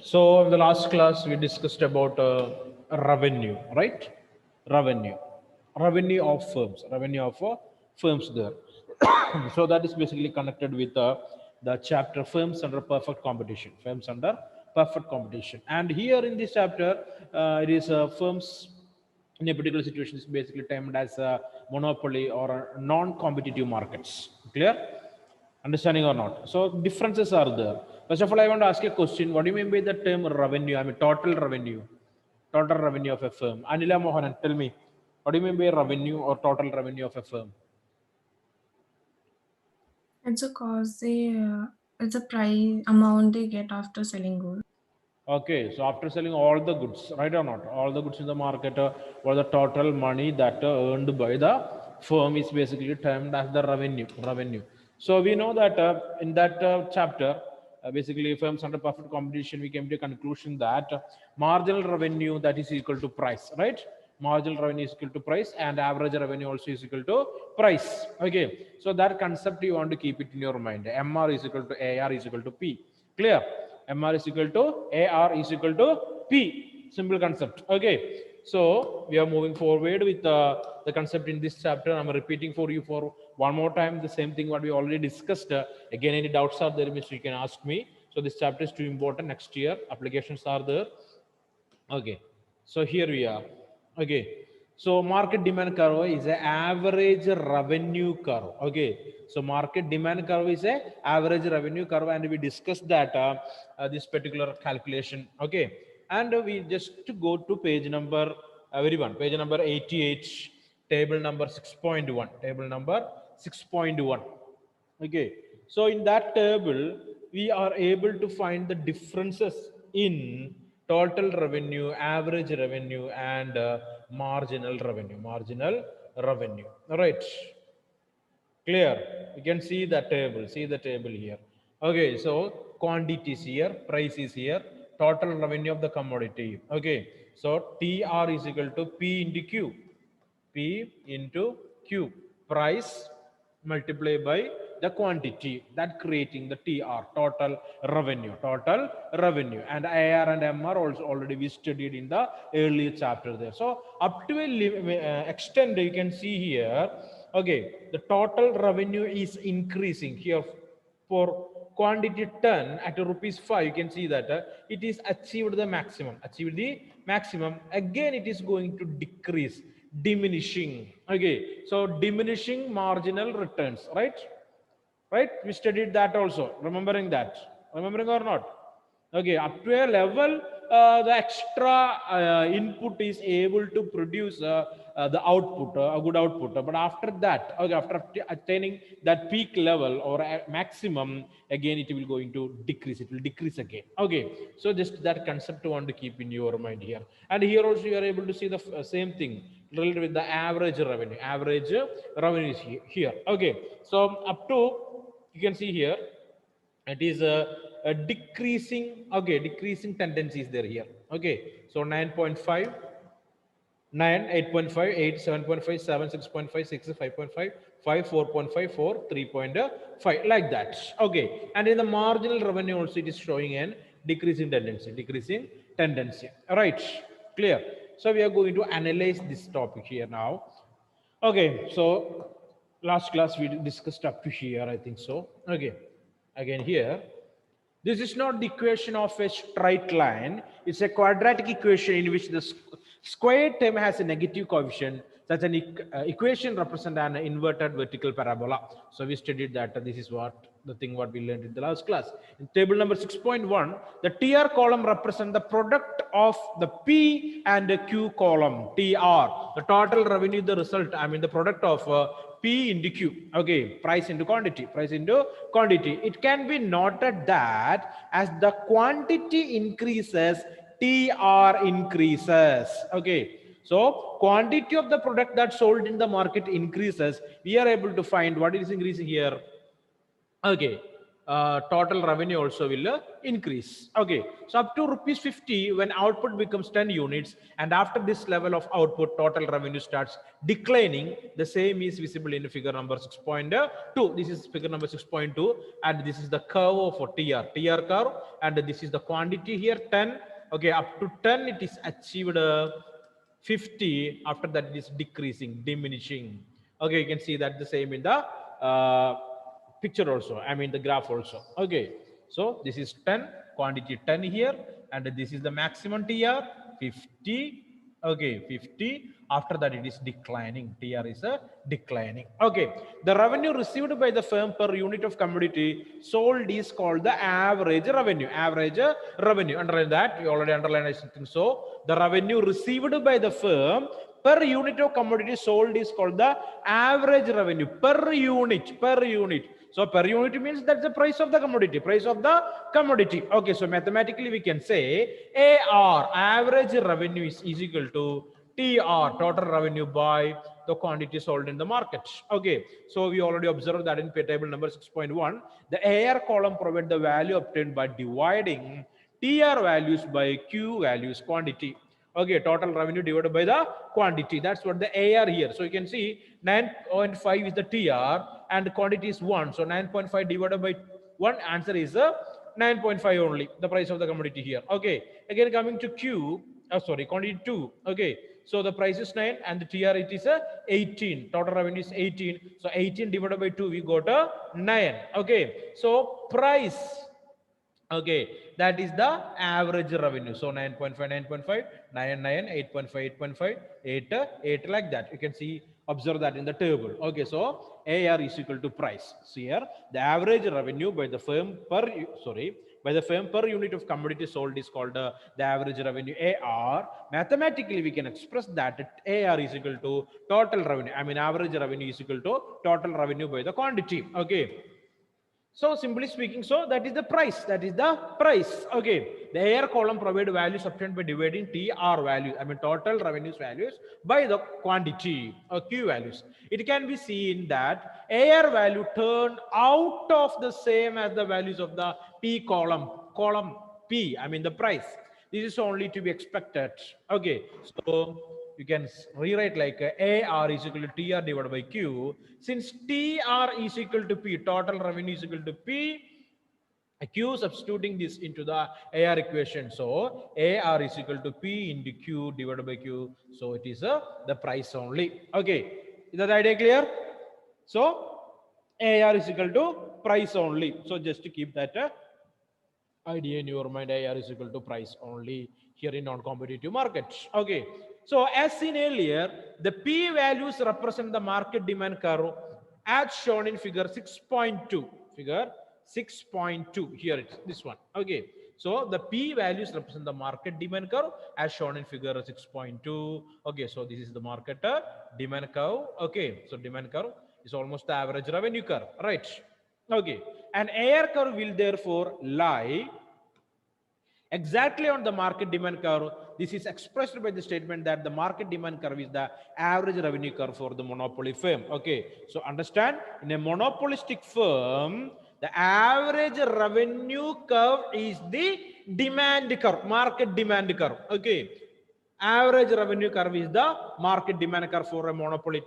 So in the last class we discussed about revenue, right? Revenue, revenue of firms, revenue of firms there. So that is basically connected with the chapter firms under perfect competition. Firms under perfect competition, and here in this chapter, it is firms in a particular situation is basically termed as a monopoly or a non-competitive markets. Clear? Understanding or not? So differences are there. First of all, I want to ask you a question. What do you mean by the term revenue? I mean total revenue. Total revenue of a firm. Anila Mohanan, tell me. What do you mean by revenue or total revenue of a firm? It's a cost it's a price amount they get after selling gold. Okay, so after selling all the goods, right or not, all the goods in the market, or the total money that earned by the firm is basically termed as the revenue. Revenue. So we know that in that chapter, basically firms under perfect competition, we came to a conclusion that marginal revenue that is equal to price, right? Marginal revenue is equal to price, and average revenue also is equal to price. Okay, so that concept you want to keep it in your mind. MR is equal to AR is equal to P. Clear? MR is equal to AR is equal to P. Simple concept. Okay. So we are moving forward with the concept in this chapter. I'm repeating for you for one more time the same thing what we already discussed. Again, any doubts are there, Mr. You can ask me. So this chapter is too important. Next year, applications are there. Okay. So here we are. Okay. So market demand curve is an average revenue curve. Okay. So market demand curve is a average revenue curve, and we discussed that this particular calculation. Okay. And we just to go to page number very one, page number 88, table number 6.1, table number 6.1. Okay. So in that table, we are able to find the differences in total revenue, average revenue, and marginal revenue. Marginal revenue. All right. Clear? You can see the table. See the table here. Okay. So quantities here, price is here, total revenue of the commodity. Okay. So TR is equal to P into Q. P into Q. Price multiplied by the quantity, that creating the TR, total revenue. Total revenue. And AR and MR also already we studied in the earlier chapter there. So up to a extent you can see here, okay, the total revenue is increasing here for quantity ton at rupees 5. You can see that it is achieved the maximum, achieved the maximum. Again it is going to decrease, diminishing. Okay, so diminishing marginal returns, right? Right, we studied that also, remembering that, remembering or not? Okay, up to a level the extra input is able to produce the output, a good output, but after that, okay, after attaining that peak level or a maximum, again it will going to decrease, it will decrease again. Okay, so just that concept you want to keep in your mind here. And here also you are able to see the same thing related with the average revenue. Average revenue is here. Okay, so up to, you can see here, it is a decreasing, okay, decreasing tendency is there here. Okay, so 9.5, 9, 8.5, 8, 7.5, 7, 6.5, 6, 5.5, 5, 4.5, 4, 3.5, like that. Okay, and in the marginal revenue also it is showing an decreasing tendency, decreasing tendency. All right, clear? So we are going to analyze this topic here now. Okay, so last class we discussed up to here, I think so. Okay, again here, this is not the equation of a straight line. It's a quadratic equation in which the square term has a negative coefficient. Such an equation represents an inverted vertical parabola. So we studied that. This is what the thing what we learned in the last class. In table number 6.1, the TR column represents the product of the P and the Q column. TR, the total revenue, the result, I mean the product of P into Q. Okay, price into quantity, price into quantity. It can be noted that as the quantity increases, TR increases. Okay, so quantity of the product that sold in the market increases. We are able to find what is increasing here. Okay, total revenue also will increase. Okay, so up to rupees 50 when output becomes 10 units, and after this level of output total revenue starts declining. The same is visible in figure number 6.2. This is figure number 6.2, and this is the curve for TR curve, and this is the quantity here 10. Okay, up to 10 it is achieved 50. After that it is decreasing, diminishing. Okay, you can see that the same in the picture also, I mean the graph also. Okay, so this is 10, quantity 10 here, and this is the maximum TR 50. Okay, 50. After that it is declining, TR is declining. Okay, the revenue received by the firm per unit of commodity sold is called the average revenue. Average revenue, underline that, you already underlined, I think so. The revenue received by the firm per unit of commodity sold is called the average revenue per unit, per unit. So per unit means that's the price of the commodity, price of the commodity. Okay, so mathematically we can say AR, average revenue, is equal to TR, total revenue, by the quantity sold in the market. Okay, so we already observed that in table number 6.1, the AR column provides the value obtained by dividing TR values by Q values, quantity. Okay, total revenue divided by the quantity. That's what the AR here. So you can see 9.5 is the TR and quantity is 1. So 9.5 divided by 1, answer is 9.5 only, the price of the commodity here. Okay, again coming to Q, quantity 2. Okay, so the price is 9 and the TR it is 18. Total revenue is 18. So 18 divided by 2, we got a 9. Okay, so price. Okay, that is the average revenue. So 9.5, 9.5, 9, 9, 8.5, 8.5, 8, 8, like that. You can see, observe that in the table. Okay, so AR is equal to price. So here, the average revenue by the firm per unit of commodity sold is called the average revenue, AR. Mathematically, we can express that AR is equal to total revenue. I mean, average revenue is equal to total revenue by the quantity. Okay. So simply speaking, so that is the price. That is the price. Okay. The AR column provide values obtained by dividing TR value, I mean total revenues values, by the quantity or Q values. It can be seen that AR value turn out of the same as the values of the P column, column P, I mean the price. This is only to be expected. Okay. So you can rewrite like AR is equal to TR divided by Q. Since TR is equal to P, total revenue is equal to P, Q substituting this into the AR equation. So AR is equal to P into Q divided by Q. So it is the price only. Okay. Is that idea clear? So AR is equal to price only. So just to keep that idea in your mind, AR is equal to price only here in non-competitive markets. Okay. So as seen earlier, the P values represent the market demand curve as shown in figure 6.2. Figure 6.2, here it's this one. Okay. So the P values represent the market demand curve as shown in figure 6.2. Okay. So this is the market demand curve. Okay. So demand curve is almost the average revenue curve, right? Okay. An AR curve will therefore lie exactly on the market demand curve. This is expressed by the statement that the market demand curve is the average revenue curve for the monopoly firm. Okay, so understand, in a monopolistic firm, the average revenue curve is the demand curve, market demand curve. Okay, average revenue curve is the market demand curve for a monopoly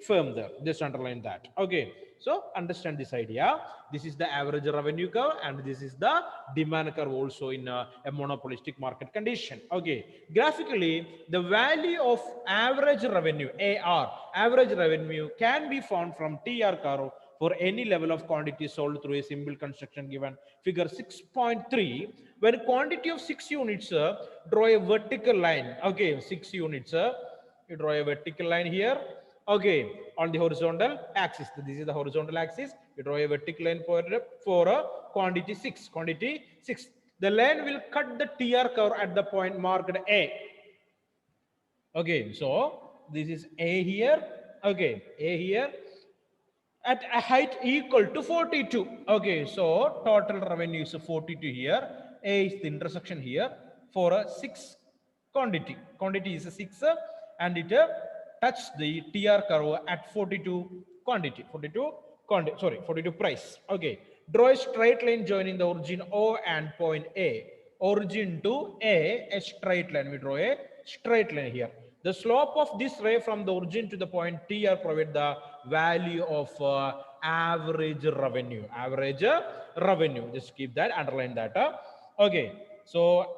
firm there. Just underline that. Okay, so understand this idea. This is the average revenue curve and this is the demand curve also in a monopolistic market condition. Okay, graphically the value of average revenue, AR, average revenue, can be found from TR curve for any level of quantity sold through a simple construction given figure 6.3. When quantity of 6 units, draw a vertical line. Okay, 6 units, you draw a vertical line here. Okay, on the horizontal axis. This is the horizontal axis. You draw a vertical line for a quantity 6. Quantity 6. The line will cut the TR curve at the point marked A. Okay, so this is A here. Okay, A here at a height equal to 42. Okay, so total revenue is 42 here. A is the intersection here for a 6 quantity. Quantity is a 6 and it touched the TR curve at 42 quantity. 42 sorry, 42 price. Okay. Draw a straight line joining the origin O and point A. Origin to a straight line. We draw a straight line here. The slope of this ray from the origin to the point T are provide the value of average revenue. Average revenue. Just keep that, underline that. Okay. So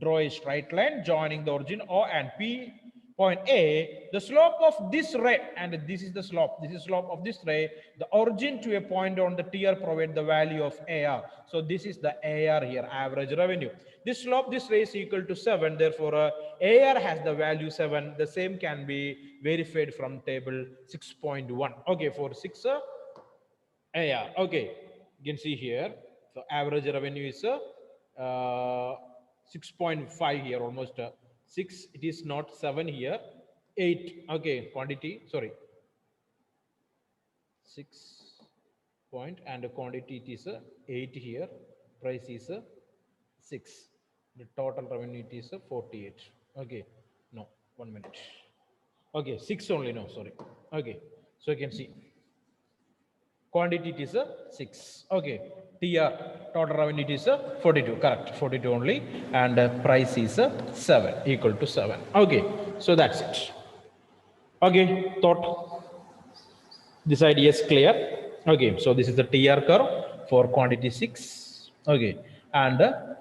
draw a straight line joining the origin O and P point A. The slope of this ray, and this is the slope, this is slope of this ray, the origin to a point on the TR provide the value of AR. So this is the AR here, average revenue. This slope, this ray is equal to 7. Therefore, AR has the value 7. The same can be verified from table 6.1. Okay, for 6 AR. Okay, you can see here. So average revenue is 6.5 here, almost 6. It is not 7 here. 8. Okay, quantity. Sorry, 6 point and the quantity it is 8 here. Price is 6. The total revenue it is 48. Okay, no, 1 minute. Okay, 6 only. No, sorry. Okay, so you can see quantity it is 6. Okay, TR total revenue it is 42. Correct, 42 only, and price is 7, equal to 7. Okay, so that's it. Okay, thought this idea is clear. Okay, so this is the TR curve for quantity 6. Okay, and the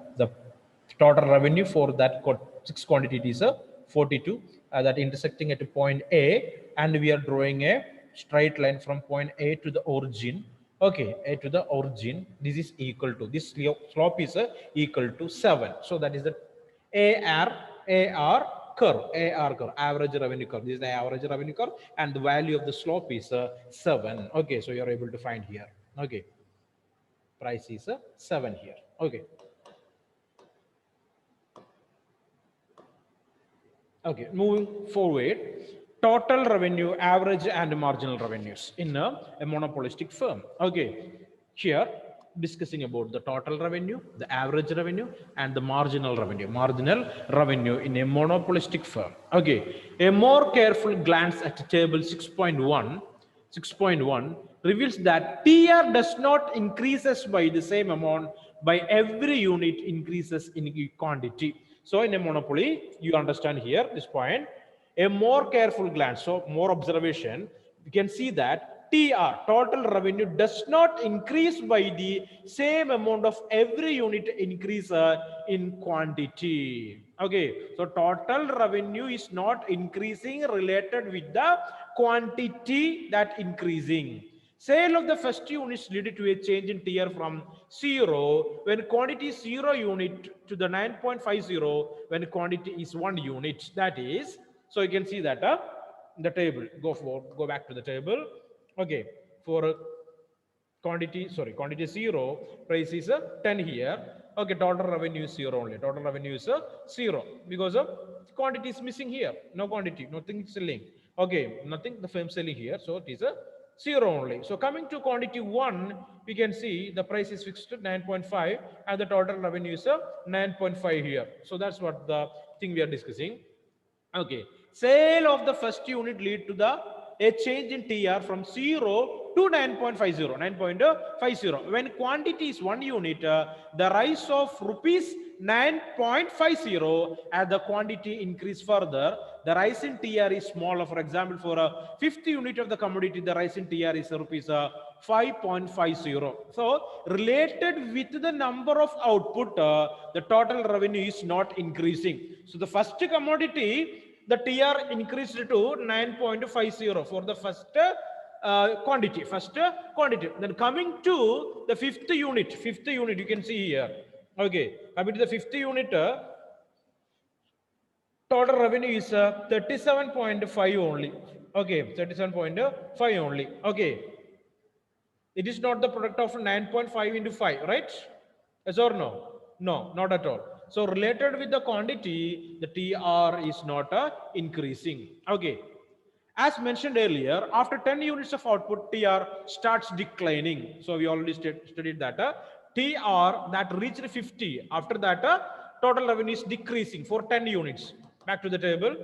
total revenue for that 6 quantity is 42, that intersecting at point A, and we are drawing a straight line from point A to the origin. Okay, A to the origin. This is equal to, this slope is equal to 7. So that is the AR curve, average revenue curve. This is the average revenue curve, and the value of the slope is 7. Okay, so you are able to find here. Okay, price is 7 here. Okay. Okay, moving forward, total revenue, average and marginal revenues in a monopolistic firm. Okay, here discussing about the total revenue, the average revenue, and the marginal revenue. Marginal revenue in a monopolistic firm. Okay, a more careful glance at table 6.1 reveals that TR does not increases by the same amount by every unit increases in quantity. So in a monopoly, you understand here this point, a more careful glance, so more observation, you can see that TR, total revenue, does not increase by the same amount of every unit increase in quantity. Okay, so total revenue is not increasing related with the quantity that increasing. Sale of the first units lead to a change in TR from 0 when quantity is 0 unit to the 9.50 when quantity is 1 unit. That is, so you can see that the table. Go back to the table. Okay, for quantity 0, price is 10 here. Okay, total revenue is 0 only. Total revenue is 0 because of quantity is missing here. No quantity, nothing selling. Okay, nothing the firm selling here, so it is a 0 only. So coming to quantity 1, we can see the price is fixed at 9.5 and the total revenue is 9.5 here. So that's what the thing we are discussing. Okay, sale of the first unit lead to the a change in TR from 0 to 9.50. When quantity is 1 unit, the rise of rupees 9.50 as the quantity increase further, the rise in TR is smaller. For example, for a 50 unit of the commodity, the rise in TR is rupees 5.50. So related with the number of output, the total revenue is not increasing. So the first commodity, the TR increased to 9.50 for the first quantity. Then coming to the fifth unit, you can see here. Okay, coming to the fifth unit, total revenue is 37.5 only. Okay, 37.5 only. Okay, it is not the product of 9.5 into 5, right? Yes or no? No, not at all. So related with the quantity, the TR is not increasing. Okay. As mentioned earlier, after 10 units of output, TR starts declining. So we already studied that. TR that reached 50. After that, total revenue is decreasing for 10 units. Back to the table.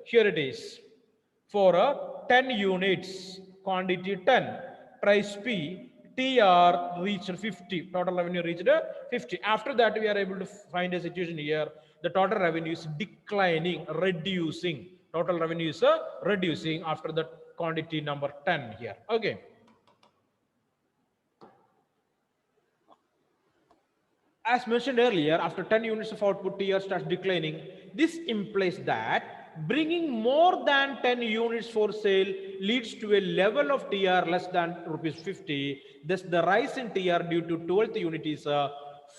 Here it is. For 10 units, quantity 10, price P, TR reached 50, total revenue reached 50. After that, we are able to find a situation here. The total revenue is declining, reducing. Total revenue is reducing after the quantity number 10 here. Okay. As mentioned earlier, after 10 units of output, TR starts declining. This implies that bringing more than 10 units for sale leads to a level of TR less than rupees 50. Thus, the rise in TR due to 12th unit is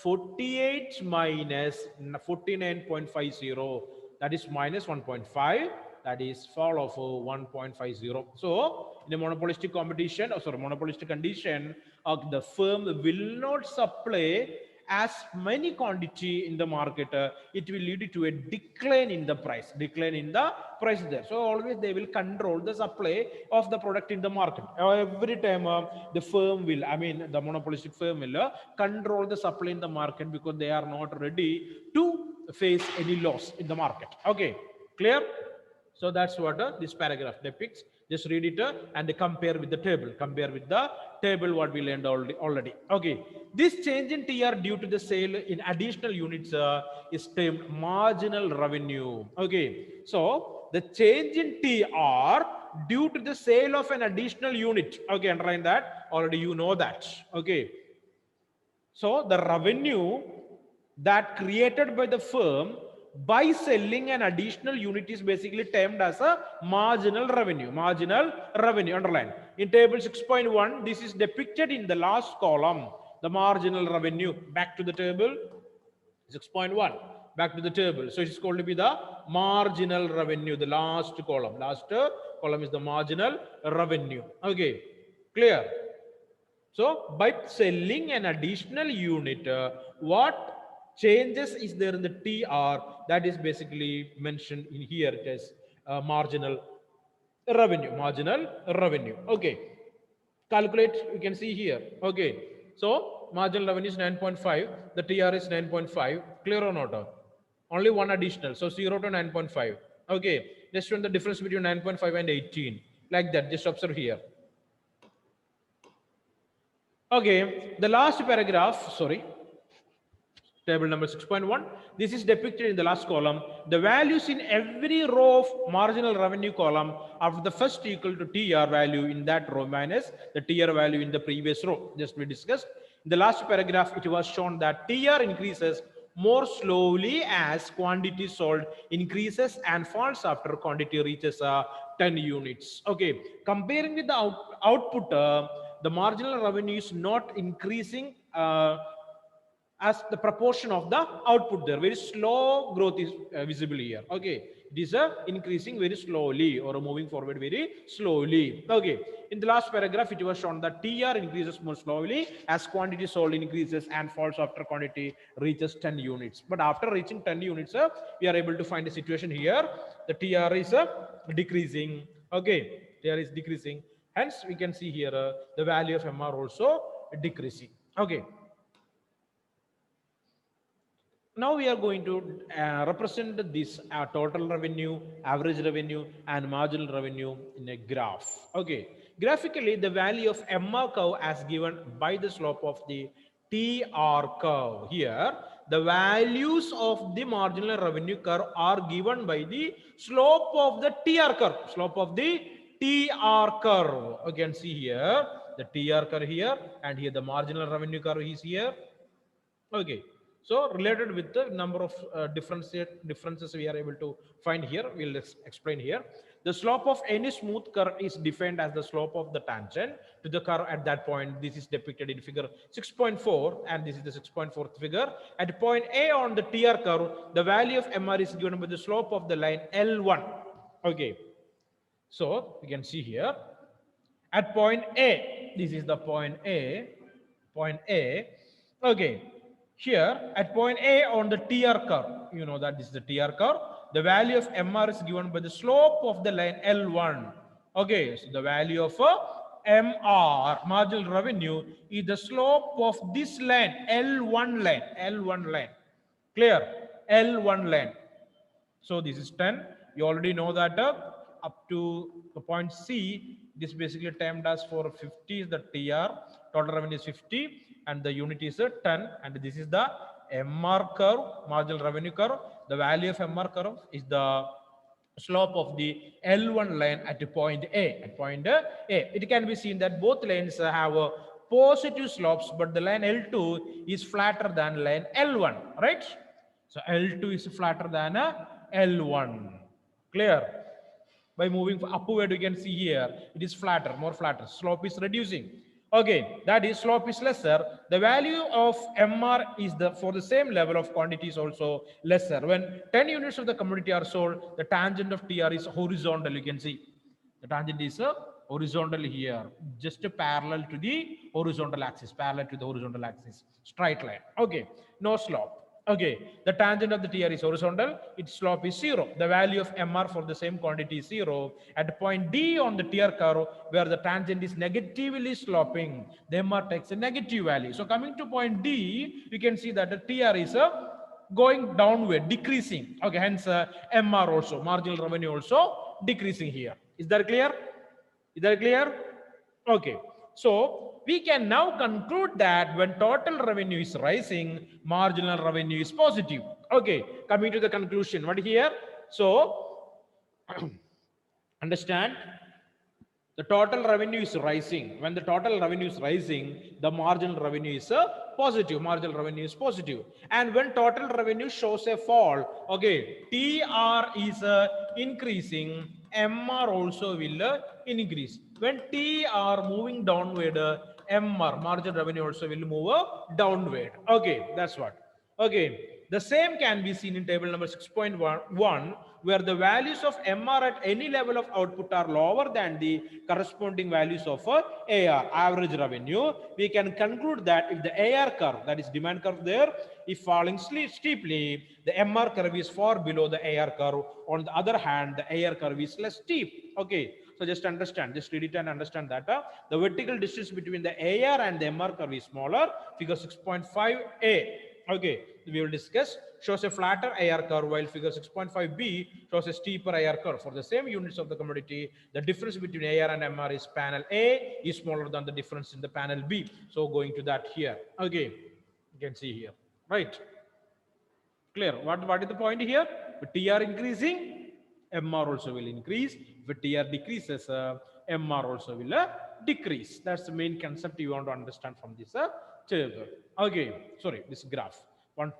48 minus 49.50. That is minus 1.5. That is fall of 1.50. So, in a monopolistic competition, monopolistic condition, the firm will not supply as many quantity in the market, it will lead to a decline in the price there. So always they will control the supply of the product in the market. Every time the firm will, the monopolistic firm will control the supply in the market because they are not ready to face any loss in the market. Okay, clear? So that's what this paragraph depicts. Just read it and compare with the table. Compare with the table what we learned already. Okay. This change in TR due to the sale in additional units is termed marginal revenue. Okay. So the change in TR due to the sale of an additional unit. Okay. Underline that. Already you know that. Okay. So the revenue that created by the firm by selling an additional unit is basically termed as a marginal revenue. Marginal revenue, underline. In table 6.1, this is depicted in the last column, the marginal revenue. Back to the table, 6.1. Back to the table. So it's called to be the marginal revenue, the last column. Last column is the marginal revenue. Okay, clear? So by selling an additional unit, what changes is there in the TR that is basically mentioned in here. It is marginal revenue. Marginal revenue. Okay. Calculate. You can see here. Okay. So marginal revenue is 9.5. The TR is 9.5. Clear or not? Only one additional. So 0 to 9.5. Okay. Just run the difference between 9.5 and 18. Like that. Just observe here. Okay, the last paragraph, table number 6.1. This is depicted in the last column. The values in every row of marginal revenue column after the first equal to TR value in that row minus the TR value in the previous row. Just we discussed. In the last paragraph, it was shown that TR increases more slowly as quantity sold increases and falls after quantity reaches 10 units. Okay, comparing with the output, the marginal revenue is not increasing as the proportion of the output there. Very slow growth is visible here. Okay, it is increasing very slowly or moving forward very slowly. Okay, in the last paragraph it was shown that TR increases more slowly as quantity sold increases and falls after quantity reaches 10 units. But after reaching 10 units, we are able to find a situation here. The TR is decreasing. Okay, TR is decreasing. Hence, we can see here the value of MR also decreasing. Okay. Now we are going to represent this total revenue, average revenue, and marginal revenue in a graph. Okay. Graphically, the value of MR curve as given by the slope of the TR curve. Here, the values of the marginal revenue curve are given by the slope of the TR curve. Slope of the TR curve. You can see here the TR curve here, and here the marginal revenue curve is here. Okay. So related with the number of differences we are able to find here, we'll explain here. The slope of any smooth curve is defined as the slope of the tangent to the curve at that point. This is depicted in figure 6.4, and this is the 6.4th figure. At point A on the TR curve, the value of MR is given by the slope of the line L1. Okay. So you can see here at point A, this is the point A, okay. Here at point A on the TR curve, you know that this is the TR curve. The value of MR is given by the slope of the line L1. Okay, so the value of MR, marginal revenue, is the slope of this line, L1 line. Clear? L1 line. So this is 10. You already know that up to the point C, This basically termed as for 50 is the TR, total revenue is 50, and the unit is a 10, and this is the MR curve, marginal revenue curve. The value of MR curve is the slope of the L1 line at point A. At point A, it can be seen that both lines have positive slopes, but the line L2 is flatter than line L1, right? So L2 is flatter than L1. Clear? By moving upward, you can see here it is flatter, more flatter. Slope is reducing. Okay, that is slope is lesser. The value of MR is the for the same level of quantity is also lesser. When 10 units of the commodity are sold, the tangent of TR is horizontal. You can see the tangent is horizontal here, just parallel to the horizontal axis, straight line. Okay, no slope. Okay, the tangent of the TR is horizontal, its slope is 0. The value of MR for the same quantity is 0. At point D on the TR curve, where the tangent is negatively sloping, the MR takes a negative value. So coming to point D, you can see that the TR is going downward, decreasing. Okay, hence MR also, marginal revenue also decreasing here. Is that clear? Is that clear? Okay. So we can now conclude that when total revenue is rising, marginal revenue is positive. Okay. Coming to the conclusion, what here? So understand the total revenue is rising. When the total revenue is rising, the marginal revenue is positive. Marginal revenue is positive. And when total revenue shows a fall, okay, TR is increasing, MR also will increase. When TR moving downward, MR, marginal revenue also will move downward. Okay, that's what. Okay, the same can be seen in table number 6.1, where the values of MR at any level of output are lower than the corresponding values of AR, average revenue. We can conclude that if the AR curve, that is demand curve there, if falling steeply, the MR curve is far below the AR curve. On the other hand, the AR curve is less steep. Okay, so just understand, just read it and understand that the vertical distance between the AR and the MR curve is smaller. Figure 6.5a. Okay, we will discuss, shows a flatter AR curve, while figure 6.5b shows a steeper AR curve. For the same units of the commodity, the difference between AR and MR is panel A is smaller than the difference in the panel B. So going to that here. Okay, you can see here, right? Clear? What is the point here? With TR increasing, MR also will increase. If TR decreases, MR also will decrease. That's the main concept you want to understand from this table. Okay, sorry, this graph.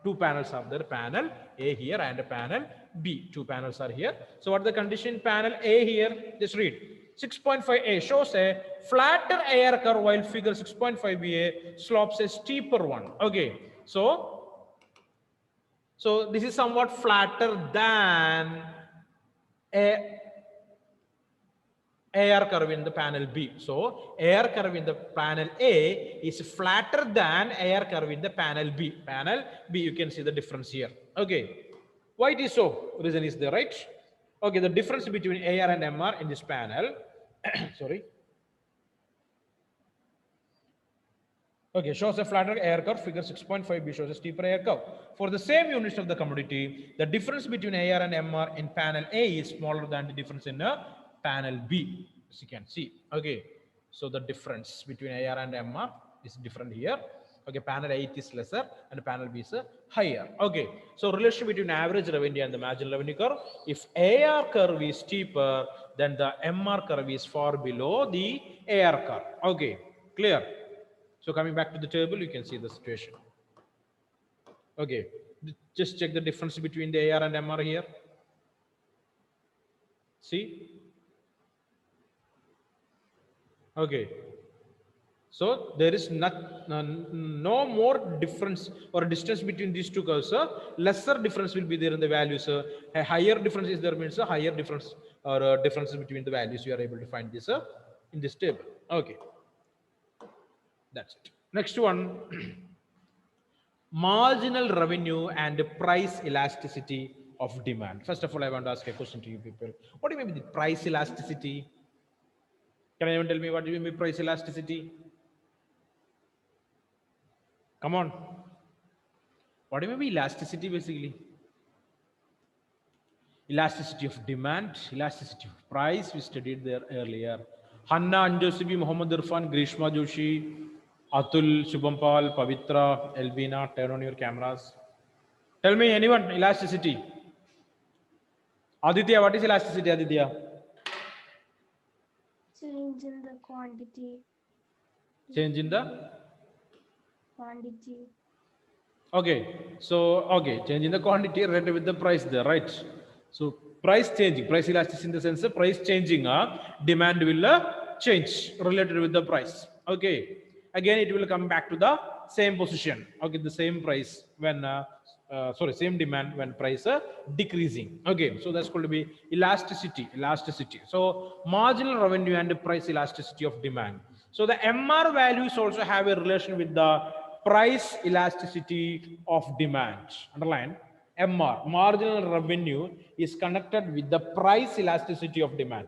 Two panels are there, panel A here and panel B. Two panels are here. So what the condition panel A here? Just read. 6.5a shows a flatter AR curve, while figure 6.5b slopes a steeper one. Okay, so this is somewhat flatter than a AR curve in the panel B. So AR curve in the panel A is flatter than AR curve in the panel B. Panel B, you can see the difference here. Okay. Why it is so? Reason is there, right? Okay, the difference between AR and MR in this panel, sorry. Okay, shows a flatter AR curve. Figure 6.5b shows a steeper AR curve. For the same units of the commodity, the difference between AR and MR in panel A is smaller than the difference in panel B, as you can see. Okay, so the difference between AR and MR is different here. Okay, panel A is lesser and panel B is higher. Okay, so relation between average revenue and the marginal revenue curve. If AR curve is steeper, then the MR curve is far below the AR curve. Okay, clear? So coming back to the table, you can see the situation. Okay, just check the difference between the AR and MR here. See? Okay. So there is no more difference or distance between these two curves. Lesser difference will be there in the values. A higher difference is there means a higher difference or differences between the values. You are able to find this in this table. Okay. That's it. Next one, marginal revenue and price elasticity of demand. First of all, I want to ask a question to you people. What do you mean by price elasticity? Can anyone tell me what do you mean by price elasticity? Come on. What do you mean by elasticity basically? Elasticity of demand, elasticity of price, we studied there earlier. Hanna, Anjosibi, Muhammad Irfan, Grishma Joshi, Atul, Shubham Pal, Pavitra, Elvina, turn on your cameras. Tell me, anyone, elasticity. Aditya, what is elasticity, Aditya? Change in the quantity. Change in the? Quantity. Okay, so, okay, change in the quantity related with the price there, right? So, price changing, price elasticity in the sense of price changing, demand will change related with the price. Okay, again, it will come back to the same position. Okay, the same price when, sorry, same demand when price decreasing. Okay, so that's going to be elasticity. So, marginal revenue and the price elasticity of demand. So, the MR values also have a relation with the price elasticity of demand. Underline MR, marginal revenue, is connected with the price elasticity of demand.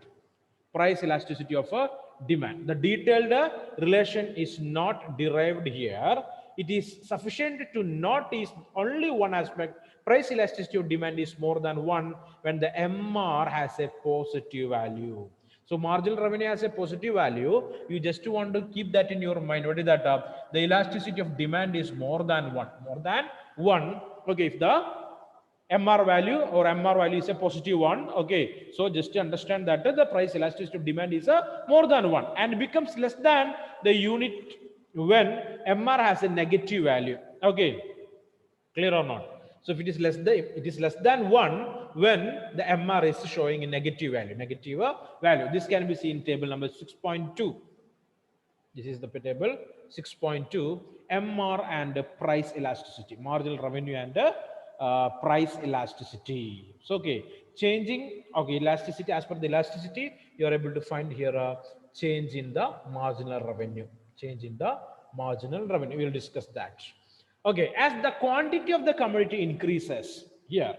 Price elasticity of a demand. The detailed relation is not derived here. It is sufficient to notice only one aspect. Price elasticity of demand is more than one when the MR has a positive value. So marginal revenue has a positive value. You just want to keep that in your mind. What is that? The elasticity of demand is more than one. More than one. Okay, if the MR value or MR value is a positive one. Okay, so just to understand that the price elasticity of demand is a more than one and becomes less than the unit when MR has a negative value. Okay, clear or not? So if it is less than one when the MR is showing a negative value. This can be seen in table number 6.2. This is the table 6.2, MR and price elasticity, marginal revenue and price elasticity. So, okay, changing, okay, elasticity, as per the elasticity, you are able to find here a change in the marginal revenue. Change in the marginal revenue. We will discuss that. Okay, as the quantity of the commodity increases, here,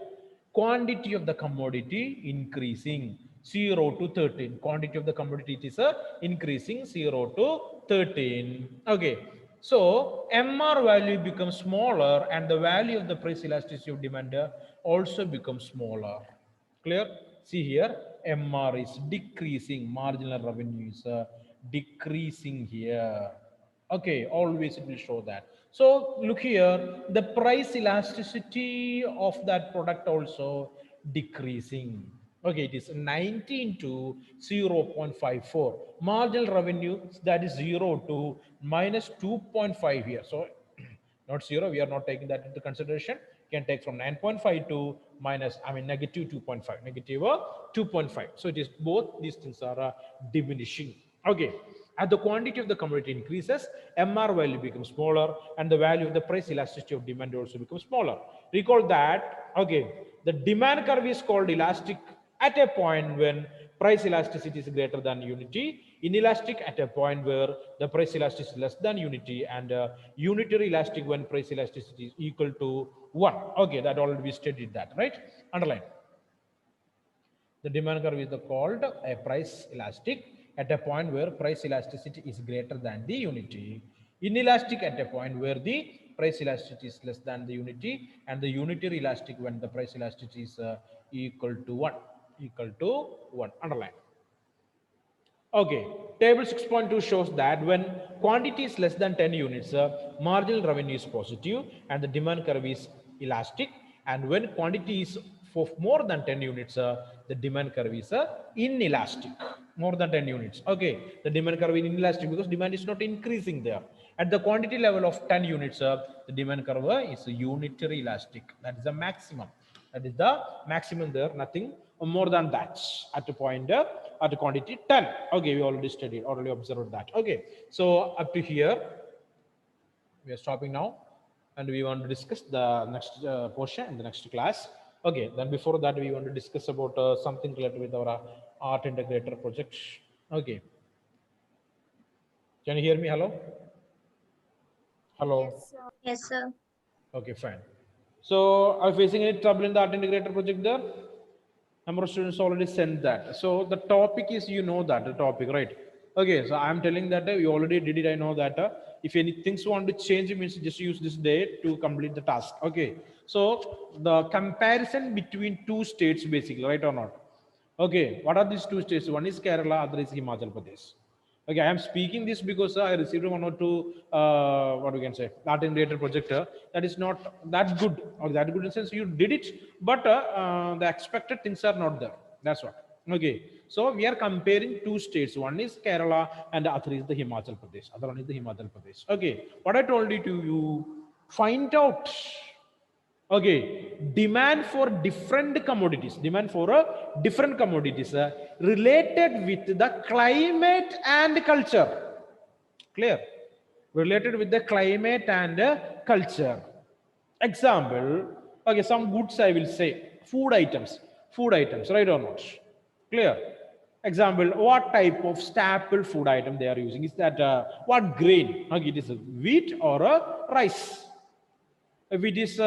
quantity of the commodity increasing 0 to 13. Quantity of the commodity is increasing 0 to 13. Okay, so MR value becomes smaller and the value of the price elasticity of demand also becomes smaller. Clear? See here, MR is decreasing, marginal revenue is decreasing here. Okay, always it will show that. So look here, the price elasticity of that product also decreasing. Okay, it is 19 to 0.54. Marginal revenue, that is 0 to minus 2.5 here. So not 0, we are not taking that into consideration. Can take from 9.5 to minus, I mean negative 2.5, negative 2.5. So it is both these things are diminishing. Okay, as the quantity of the commodity increases, MR value becomes smaller and the value of the price elasticity of demand also becomes smaller. Recall that, okay, the demand curve is called elastic at a point when price elasticity is greater than unity, inelastic at a point where the price elasticity is less than unity, and unitary elastic when price elasticity is equal to 1. Okay, that already we studied that, right? Underline. The demand curve is called a price elastic at a point where price elasticity is greater than the unity. Inelastic at a point where the price elasticity is less than the unity, and the unitary elastic when the price elasticity is equal to 1. Equal to 1. Underline. Okay, table 6.2 shows that when quantity is less than 10 units, marginal revenue is positive and the demand curve is elastic. And when quantity is for more than 10 units, the demand curve is inelastic. More than 10 units. Okay, the demand curve is inelastic because demand is not increasing there. At the quantity level of 10 units, the demand curve is unitary elastic. That is the maximum. That is the maximum there, nothing more than that at a point at a quantity 10. Okay, we already studied, already observed that. Okay, so up to here, we are stopping now and we want to discuss the next portion in the next class. Okay, then before that, we want to discuss about something related with our art integrator project. Okay. Can you hear me? Hello? Hello? Yes, sir. Yes, sir. Okay, fine. So are you facing any trouble in the art integrator project there? Number of students already sent that. So the topic is, you know that, the topic, right? Okay, so I'm telling that you already did it, I know that. If any things want to change, means just use this day to complete the task. Okay, so the comparison between two states basically, right or not? Okay, what are these two states? One is Kerala, other is Himachal Pradesh. Okay, I am speaking this because I received one or two, what we can say, art integrated projector that is not that good, or that good in the sense you did it, but the expected things are not there. That's what. Okay, so we are comparing two states. One is Kerala and the other is the Himachal Pradesh. Other one is the Himachal Pradesh. Okay, what I told you to you, find out. Okay, demand for different commodities, demand for different commodities related with the climate and culture. Clear? Related with the climate and culture. Example, okay, some goods I will say, food items, right or not? Clear? Example, what type of staple food item they are using? Is that what grain? Okay, it is a wheat or a rice. If it is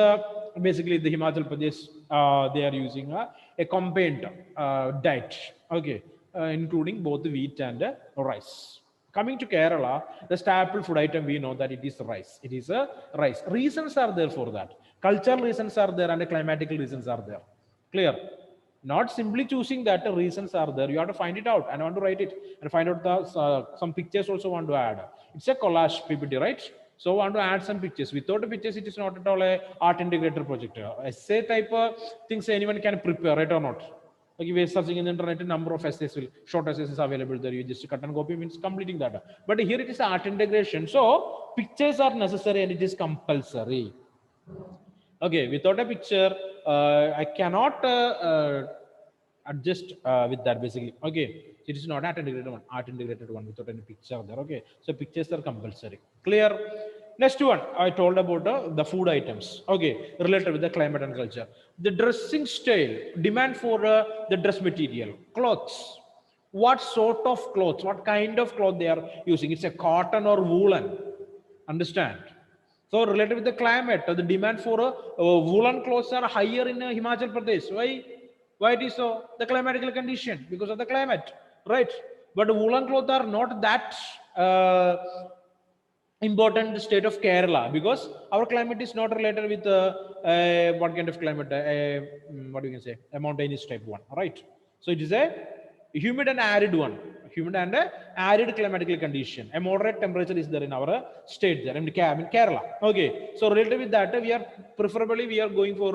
basically the Himachal Pradesh, they are using a combined diet, okay, including both wheat and rice. Coming to Kerala, the staple food item we know that it is rice. It is a rice. Reasons are there for that. Cultural reasons are there and the climatical reasons are there. Clear? Not simply choosing that the reasons are there. You have to find it out and I want to write it and find out the some pictures also want to add. It's a collage PPT, right? So I want to add some pictures. Without the pictures, it is not at all a art integrator project. Essay type things anyone can prepare, right or not? Like if you're searching in the internet, a number of essays will, short essays is available there. You just cut and copy means completing that. But here it is art integration. So pictures are necessary and it is compulsory. Okay, without a picture, I cannot adjust with that basically. Okay, it is not art integrated one without any picture there. Okay, so pictures are compulsory. Clear? Next one, I told about the food items. Okay, related with the climate and culture. The dressing style, demand for the dress material, clothes. What sort of clothes, what kind of cloth they are using? It's a cotton or woolen. Understand? So related with the climate, the demand for woolen clothes are higher in Himachal Pradesh. Why? Why it is so? The climatical condition, because of the climate, right? But woolen clothes are not that important state of Kerala because our climate is not related with what kind of climate? What do you can say? A mountainous type one, right? So it is a humid and arid one, humid and arid climatical condition. A moderate temperature is there in our state there, in Kerala. Okay, so related with that, we are preferably we are going for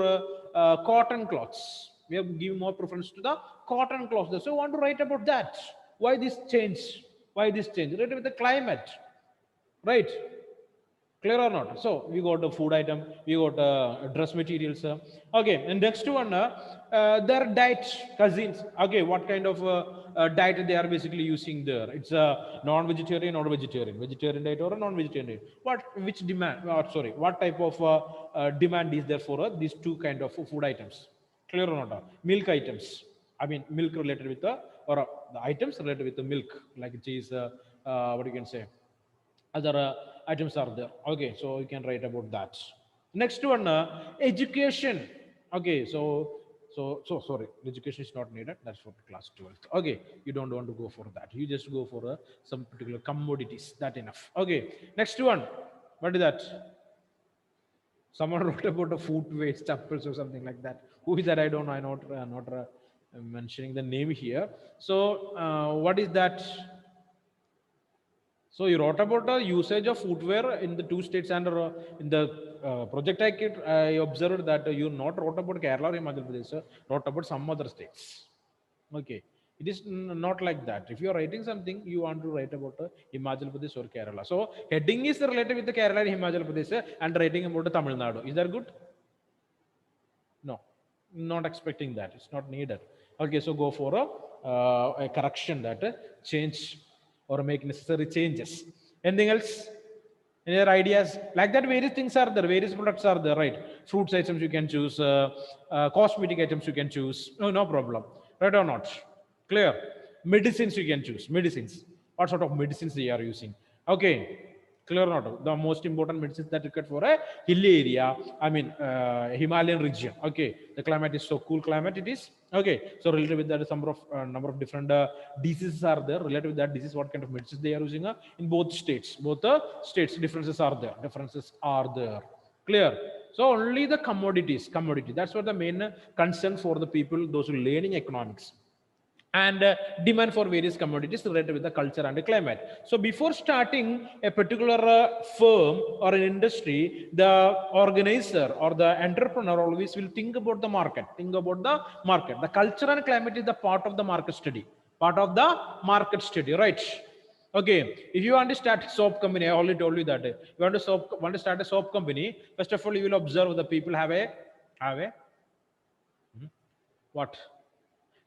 cotton cloths. We are giving more preference to the cotton cloths. So I want to write about that. Why this change? Why this change? Related with the climate, right? Clear or not? So we got the food item, we got dress materials. Okay, and next one, their diet, cousins. Okay, what kind of diet they are basically using there? It's a non-vegetarian or vegetarian diet or a non-vegetarian diet. Which demand? Sorry, what type of demand is there for these two kind of food items? Clear or not? Milk items. I mean, milk related with the or the items related with the milk, like cheese. What you can say? Other items are there. Okay, so you can write about that. Next one, education. Okay, so sorry, education is not needed, that's for class 12th. Okay, you don't want to go for that, you just go for some particular commodities, that enough. Okay, next one, what is that? Someone wrote about a food waste chapels or something like that. Who is that? I don't know. I'm not mentioning the name here. So what is that? So you wrote about the usage of footwear in the two states, and in the project I observed that you not wrote about Kerala or Himachal Pradesh, wrote about some other states. Okay, it is not like that. If you are writing something, you want to write about Himachal Pradesh or Kerala. So heading is related with the Kerala and Himachal Pradesh, and writing about the Tamil Nadu. Is that good? No, not expecting that. It's not needed. Okay, so go for a correction that change or make necessary changes. Anything else? Any other ideas? Like that, various things are there, various products are there, right? Fruits items you can choose, cosmetic items you can choose. No problem. Right or not? Clear? Medicines you can choose. Medicines. What sort of medicines they are using? Okay. Clear or not? The most important medicines that required for a hilly area, I mean Himalayan region. Okay, the climate is so cool climate it is. Okay, so related with that, some number of different diseases are there. Related with that disease, what kind of medicines they are using in both states. Both the states, differences are there. Differences are there. Clear? So only the commodity. That's what the main concern for the people, those who are learning economics. and demand for various commodities related with the culture and the climate. So before starting a particular firm or an industry, the organizer or the entrepreneur always will think about the market, The culture and climate is the part of the market study, right? Okay, if you want to start a soap company, I already told you that you want to start a soap company. First of all, you will observe the people have a what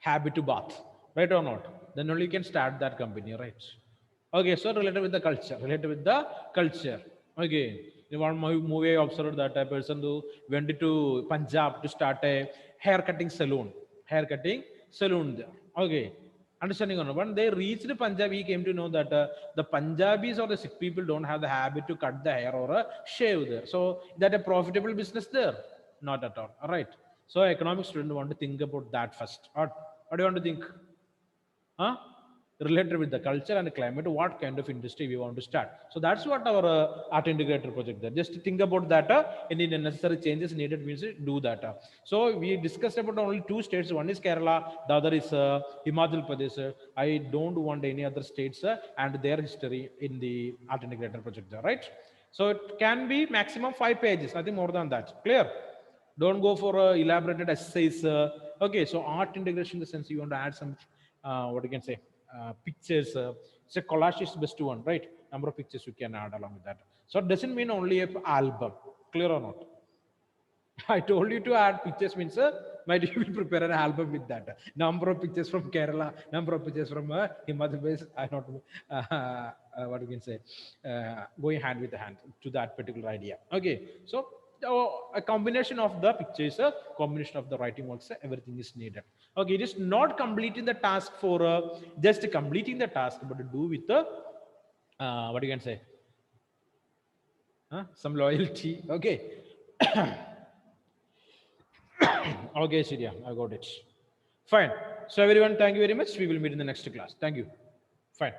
habit to bath, right or not? Then only you can start that company, right? Okay, so related with the culture. Okay, in one movie I observed that a person who went to Punjab to start a hair cutting saloon there. Okay, understanding or not? When they reached Punjab, he came to know that the Punjabis or the Sikh people don't have the habit to cut the hair or shave there. So that a profitable business there? Not at all. All right. So economic student want to think about that first. What do you want to think? Huh? Related with the culture and climate, what kind of industry we want to start. So that's what our art integrator project there. Just think about that. Any necessary changes needed means do that. So we discussed about only two states. One is Kerala, the other is Himachal Pradesh. I don't want any other states and their history in the art integrator project there, right? So it can be maximum 5 pages, nothing more than that. Clear? Don't go for elaborated essays. Okay, so art integration in the sense you want to add some what you can say pictures. So collage is best one, right? Number of pictures you can add along with that. So it doesn't mean only a album. Clear or not? I told you to add pictures means might you will prepare an album with that. Number of pictures from Kerala, number of pictures from Himachal Pradesh. I not what you can say going hand with hand to that particular idea. Okay, so a combination of the pictures, a combination of the writing works, everything is needed. Okay, it is not completing the task for just completing the task, but to do with the what you can say some loyalty. Okay. Okay, Surya, I got it. Fine. So everyone, thank you very much. We will meet in the next class. Thank you. Fine.